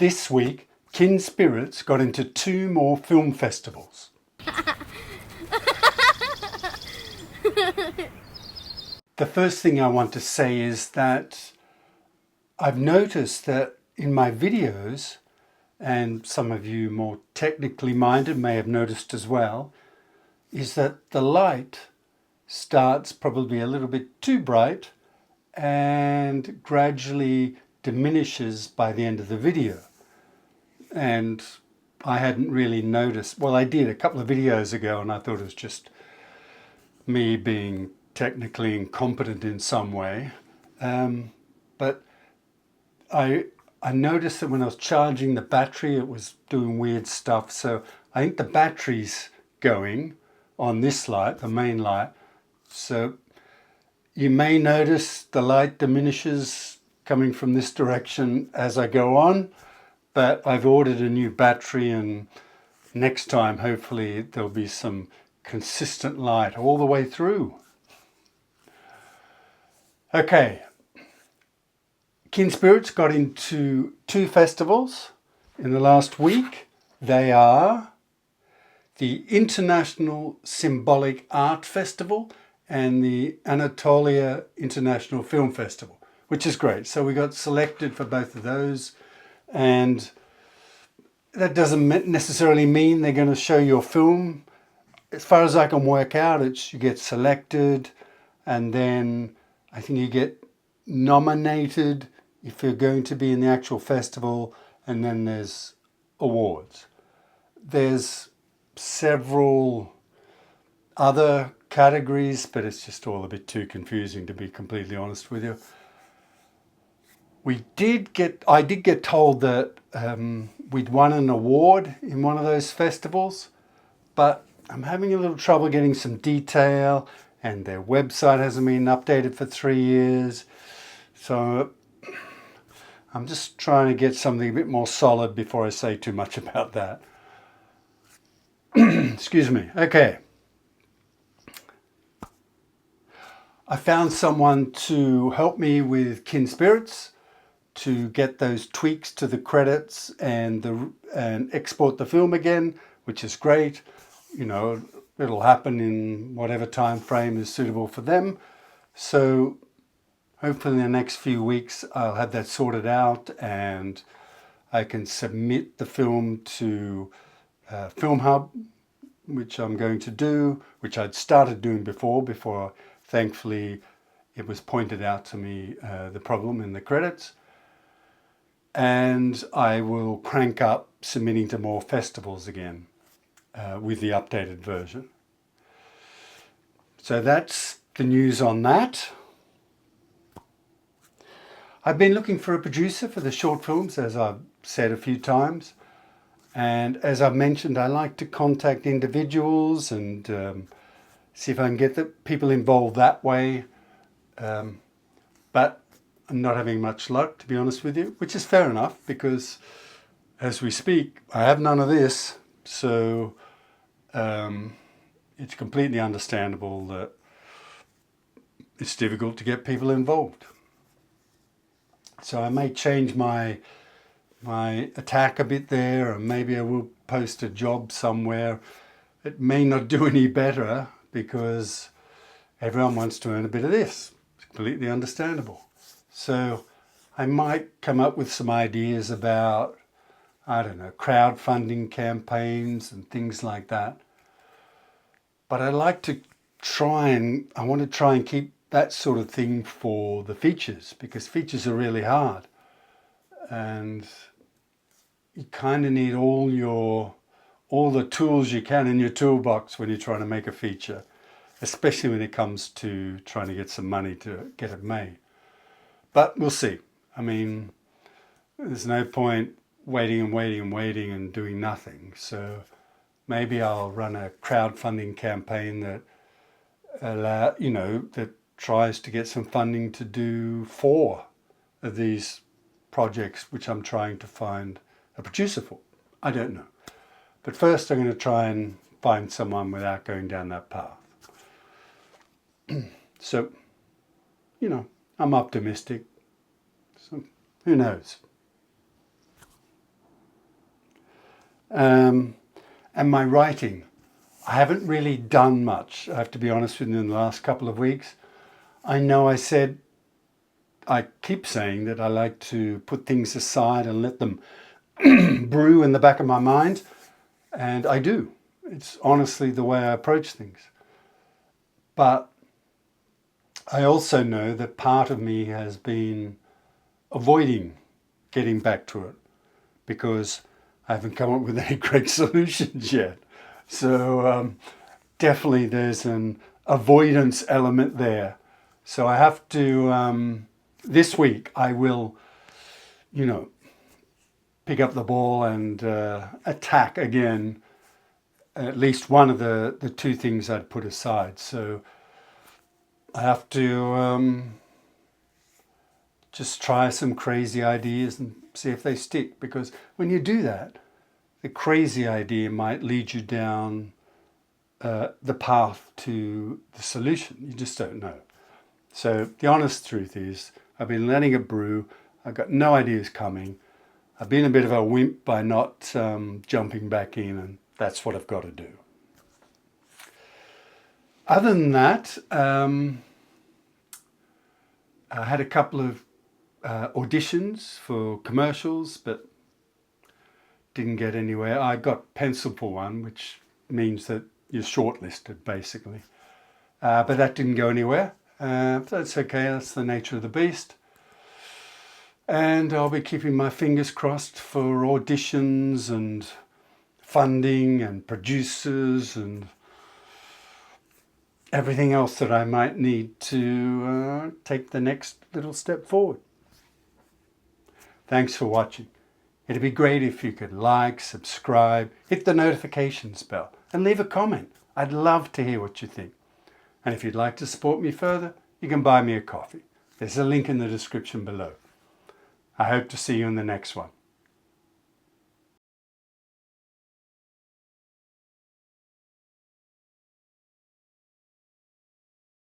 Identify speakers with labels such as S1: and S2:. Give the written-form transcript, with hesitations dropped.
S1: This week, Kin Spirits got into 2 more film festivals. The first thing I want to say is that I've noticed that in my videos, and some of you more technically minded may have noticed as well, is that the light starts probably a little bit too bright and gradually diminishes by the end of the video. And I hadn't really noticed, well, I did a couple of videos ago and I thought it was just me being technically incompetent in some way. But I noticed that when I was charging the battery, it was doing weird stuff. So I think the battery's going on this light, the main light. So you may notice the light diminishes coming from this direction as I go on, but I've ordered a new battery and next time hopefully there'll be some consistent light all the way through. Okay, Kin Spirits got into 2 festivals in the last week. They are the International Symbolic Art Festival and the Anatolia International Film Festival, which is great. So we got selected for both of those, and that doesn't necessarily mean they're going to show your film. As far as I can work out, it's you get selected and then I think you get nominated if you're going to be in the actual festival, and then there's awards. There's several other categories, but it's just all a bit too confusing to be completely honest with you. I did get told that we'd won an award in one of those festivals, but I'm having a little trouble getting some detail, and their website hasn't been updated for 3 years. So I'm just trying to get something a bit more solid before I say too much about that. Excuse me. Okay. I found someone to help me with Kin Spirits to get those tweaks to the credits and export the film again, which is great. You know, it'll happen in whatever time frame is suitable for them. So hopefully in the next few weeks I'll have that sorted out and I can submit the film to Film Hub, which I'm going to do, which I'd started doing before thankfully it was pointed out to me, the problem in the credits. And I will crank up submitting to more festivals again with the updated version. So that's the news on that. I've been looking for a producer for the short films, as I've said a few times. And as I've mentioned, I like to contact individuals and see if I can get the people involved that way. But I'm not having much luck, to be honest with you, which is fair enough because as we speak, I have none of this. So it's completely understandable that it's difficult to get people involved. So I may change my attack a bit there, or maybe I will post a job somewhere. It may not do any better because everyone wants to earn a bit of this. It's completely understandable. So I might come up with some ideas about, I don't know, crowdfunding campaigns and things like that. But I want to try and keep that sort of thing for the features, because features are really hard. And you kind of need all the tools you can in your toolbox when you're trying to make a feature, especially when it comes to trying to get some money to get it made. But we'll see. I mean, there's no point waiting and doing nothing. So maybe I'll run a crowdfunding campaign that that tries to get some funding to do 4 of these projects, which I'm trying to find a producer for. I don't know. But first I'm going to try and find someone without going down that path. So, I'm optimistic. So who knows? And my writing. I haven't really done much, I have to be honest with you, in the last couple of weeks. I know I keep saying that I like to put things aside and let them brew in the back of my mind, and I do. It's honestly the way I approach things. But I also know that part of me has been avoiding getting back to it because I haven't come up with any great solutions yet. So definitely there's an avoidance element there. So I have to, this week I will, pick up the ball and attack again at least one of the two things I'd put aside. So I have to just try some crazy ideas and see if they stick, because when you do that, the crazy idea might lead you down the path to the solution. You just don't know. So the honest truth is I've been letting it brew. I've got no ideas coming. I've been a bit of a wimp by not jumping back in, and that's what I've got to do. Other than that, I had a couple of auditions for commercials, but didn't get anywhere. I got penciled for one, which means that you're shortlisted, basically. But that didn't go anywhere. That's okay, that's the nature of the beast. And I'll be keeping my fingers crossed for auditions and funding and producers and everything else that I might need to take the next little step forward. Thanks for watching. It'd be great if you could like, subscribe, hit the notifications bell, and leave a comment. I'd love to hear what you think. And if you'd like to support me further, you can buy me a coffee. There's a link in the description below. I hope to see you in the next one.